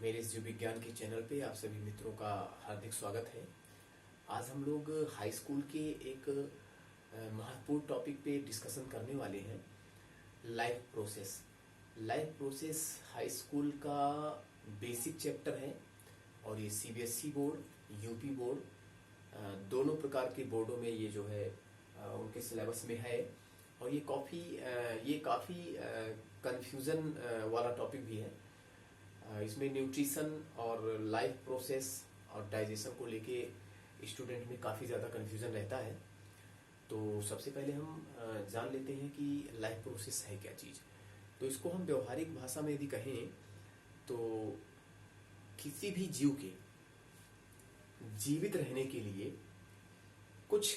मेरे इस जीव विज्ञान के चैनल पे आप सभी मित्रों का हार्दिक स्वागत है। आज हम लोग हाई स्कूल के एक महत्वपूर्ण टॉपिक पे डिस्कशन करने वाले हैं, life process. Life process high school का बेसिक चैप्टर है और ये सीबीएसई बोर्ड, यूपी बोर्ड दोनों प्रकार के बोर्डों में ये जो है उनके सिलेबस में है। और ये काफ़ी कंफ्यूजन वाला टॉपिक भी है। इसमें न्यूट्रिशन और लाइफ प्रोसेस और डाइजेशन को लेके स्टूडेंट में काफ़ी ज़्यादा कन्फ्यूज़न रहता है। तो सबसे पहले हम जान लेते हैं कि लाइफ प्रोसेस है क्या चीज़। तो इसको हम व्यवहारिक भाषा में यदि कहें तो किसी भी जीव के जीवित रहने के लिए कुछ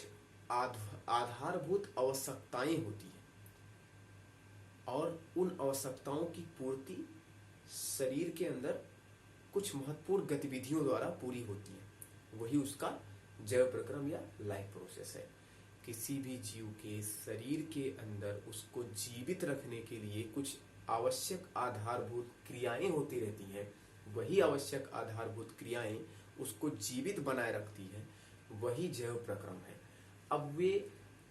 आधारभूत आवश्यकताएं होती हैं और उन आवश्यकताओं की पूर्ति शरीर के अंदर कुछ महत्वपूर्ण गतिविधियों द्वारा पूरी होती है। वही उसका जैव प्रक्रम या लाइफ प्रोसेस है। किसी भी जीव के शरीर के अंदर उसको जीवित रखने के लिए कुछ आवश्यक आधारभूत क्रियाएं होती रहती हैं। वही आवश्यक आधारभूत क्रियाएं उसको जीवित बनाए रखती हैं, वही जैव प्रक्रम है। अब वे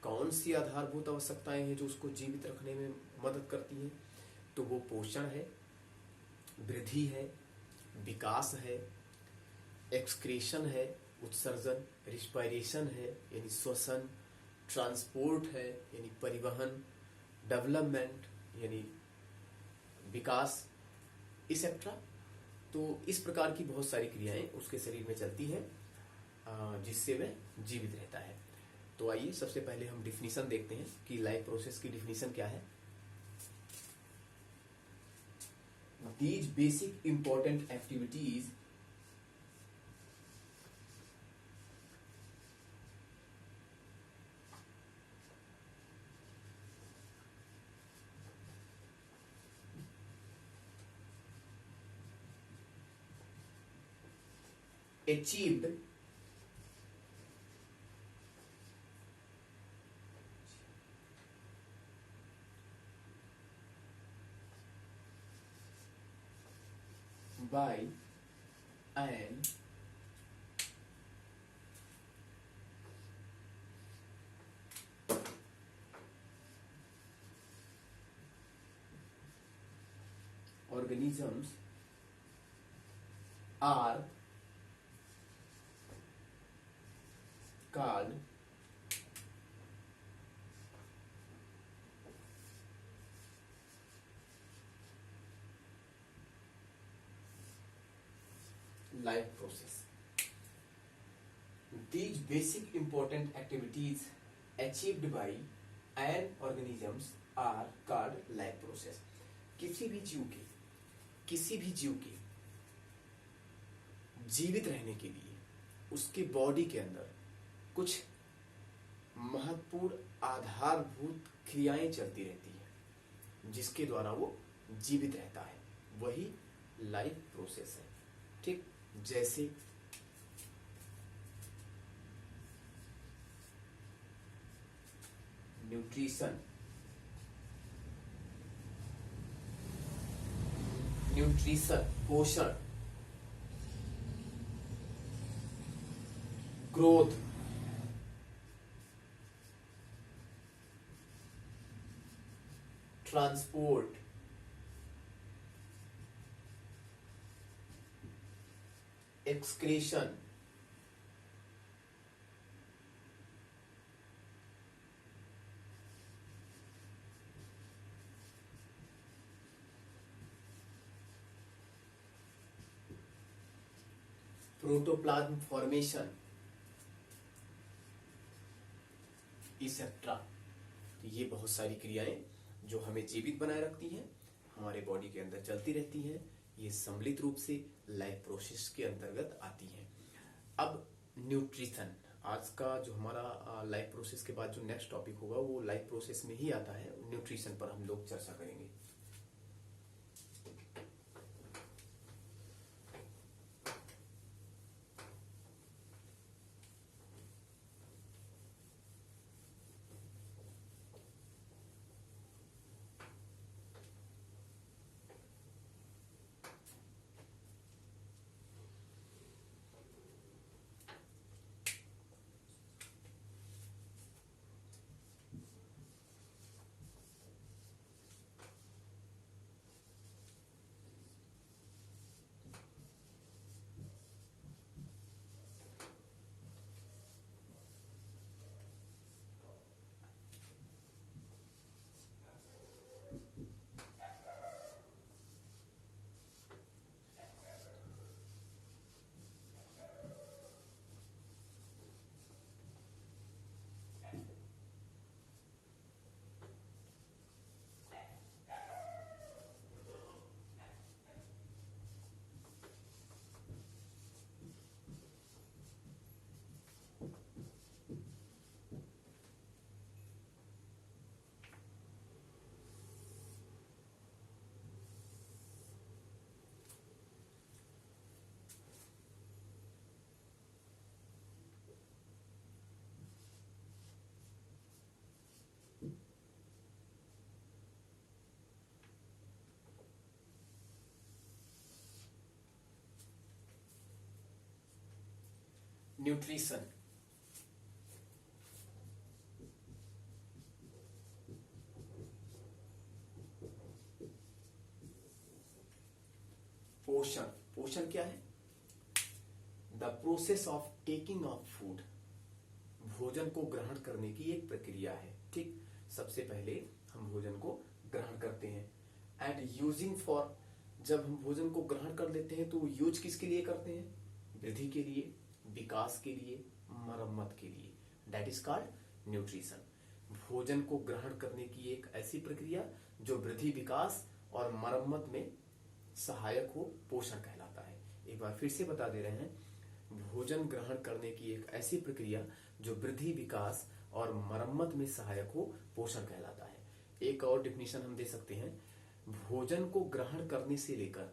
कौन सी आधारभूत आवश्यकताएं हैं जो उसको जीवित रखने में मदद करती हैं? तो वो पोषण है, वृद्धि है, विकास है, एक्सक्रीशन है, उत्सर्जन, रिस्पायरेशन है यानी श्वसन, ट्रांसपोर्ट है यानी परिवहन, डेवलपमेंट यानी विकास, इसेट्रा। तो इस प्रकार की बहुत सारी क्रियाएं उसके शरीर में चलती हैं जिससे वह जीवित रहता है। तो आइए सबसे पहले हम डिफिनीशन देखते हैं कि लाइफ प्रोसेस की डिफिनीशन क्या है। These basic important activities achieved by an organisms are called life process. These basic important activities achieved by an organisms are called life process. किसी भी जीव के जीवित रहने के लिए उसके बॉडी के अंदर कुछ महत्वपूर्ण आधारभूत क्रियाएं चलती रहती हैं जिसके द्वारा वो जीवित रहता है, वही लाइफ प्रोसेस है। ठीक, जैसे न्यूट्रिशन, पोषण, growth, transport, excretion, protoplasm formation, etcetera. तो ये बहुत सारी क्रियाएं जो हमें जीवित बनाए रखती हैं, हमारे बॉडी के अंदर चलती रहती हैं, ये सम्मिलित रूप से लाइफ प्रोसेस के अंतर्गत आती हैं। अब न्यूट्रिशन, आज का जो हमारा लाइफ प्रोसेस के बाद जो नेक्स्ट टॉपिक होगा वो लाइफ प्रोसेस में ही आता है। न्यूट्रिशन पर हम लोग चर्चा करेंगे। न्यूट्रिशन। पोषण, पोषण क्या है? The process of taking of food, भोजन को ग्रहण करने की एक प्रक्रिया है। ठीक, सबसे पहले हम भोजन को ग्रहण करते हैं एंड यूजिंग फॉर, जब हम भोजन को ग्रहण कर लेते हैं तो यूज किसके लिए करते हैं? वृद्धि के लिए, विकास के लिए, मरम्मत के लिए। That is called nutrition. भोजन को ग्रहण करने की एक ऐसी प्रक्रिया जो वृद्धि, विकास और मरम्मत में सहायक हो, पोषण कहलाता है। एक बार फिर से बता दे रहे हैं, भोजन ग्रहण करने की एक ऐसी प्रक्रिया जो वृद्धि, विकास और मरम्मत में सहायक हो, पोषण कहलाता है। एक और डिफिनेशन हम दे सकते हैं, भोजन को ग्रहण करने से लेकर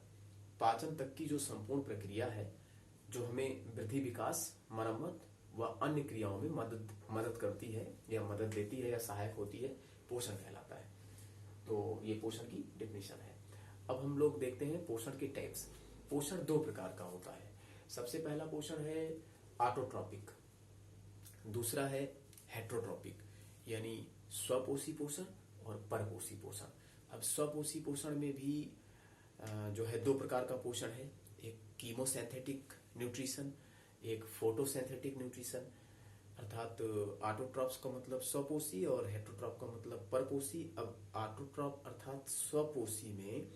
पाचन तक की जो संपूर्ण प्रक्रिया है, जो हमें वृद्धि, विकास, मरम्मत व अन्य क्रियाओं में मदद करती है या मदद देती है या सहायक होती है, पोषण कहलाता है। तो ये पोषण की डेफिनेशन है। अब हम लोग देखते हैं पोषण के टाइप्स। पोषण दो प्रकार का होता है। सबसे पहला पोषण है ऑटोट्रॉपिक, दूसरा है हेट्रोट्रॉपिक, यानी स्वपोषी पोषण और परपोषी पोषण। अब स्वपोषी पोषण में भी जो है दो प्रकार का पोषण है, एक कीमोसिंथेटिक न्यूट्रिशन, एक फोटोसिंथेटिक न्यूट्रिशन। अर्थात ऑटोट्रॉप्स का मतलब स्वपोषी और हेट्रोट्रॉप का मतलब परपोषी। अब ऑटोट्रॉप अर्थात स्वपोषी में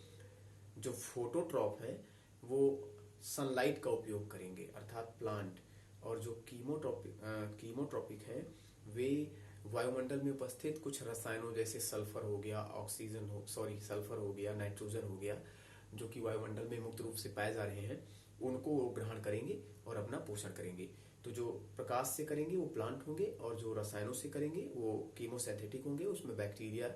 जो फोटोट्रॉप है वो सनलाइट का उपयोग करेंगे, अर्थात प्लांट, और जो कीमोट्रॉपिक है वे वायुमंडल में उपस्थित कुछ रसायनों जैसे सल्फर हो गया, सल्फर हो गया, नाइट्रोजन हो गया, जो कि वायुमंडल में मुक्त रूप से पाए जा रहे हैं, उनको वो ग्रहण करेंगे और अपना पोषण करेंगे। तो जो प्रकाश से करेंगे वो प्लांट होंगे, और जो रसायनों से करेंगे वो कीमोसिंथेटिक होंगे। उसमें बैक्टीरिया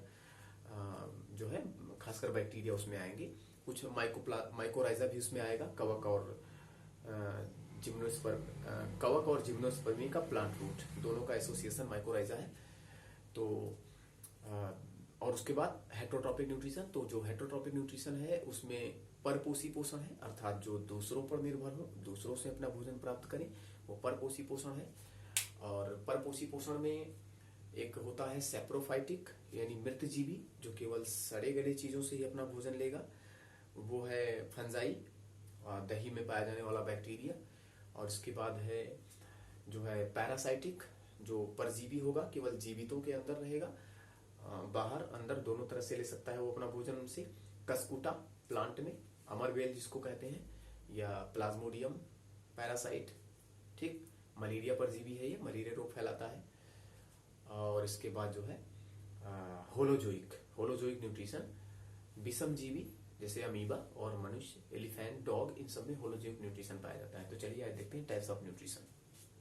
जो है, खासकर बैक्टीरिया उसमें आएंगे, कुछ माइकोराइजा भी उसमें आएगा, कवक और जिम्नोस्पर्मी का प्लांट रूट, दोनों का एसोसिएशन माइकोराइजा है। तो और उसके बाद हेट्रोट्रॉपिक न्यूट्रिशन। तो जो हेट्रोट्रॉपिक न्यूट्रिशन है उसमें परपोषी पोषण है, अर्थात जो दूसरों पर निर्भर हो, दूसरों से अपना भोजन प्राप्त करें, वो परपोषी पोषण है। और परपोषी पोषण में एक होता है सेप्रोफाइटिक, यानी मृत जीवी, जो केवल सड़े गले चीजों से ही अपना भोजन लेगा, वो है फंजाई, दही में पाया जाने वाला बैक्टीरिया। और इसके बाद है जो है पैरासाइटिक, जो परजीवी होगा, केवल जीवितों के अंदर रहेगा, बाहर अंदर दोनों तरह से ले सकता है वो अपना भोजन उनसे। कस्कुटा, प्लांट में अमरवेल जिसको कहते हैं, या प्लाज्मोडियम पैरासाइट। ठीक, मलेरिया परजीवी है, ये मलेरिया रोग फैलाता है। और इसके बाद जो है होलोजोइक न्यूट्रिशन, विषम जीवी जैसे अमीबा और मनुष्य, एलिफेंट, डॉग, इन सब में होलोजोइक न्यूट्रिशन पाया जाता है। तो चलिए आज देखते हैं टाइप्स ऑफ न्यूट्रिशन।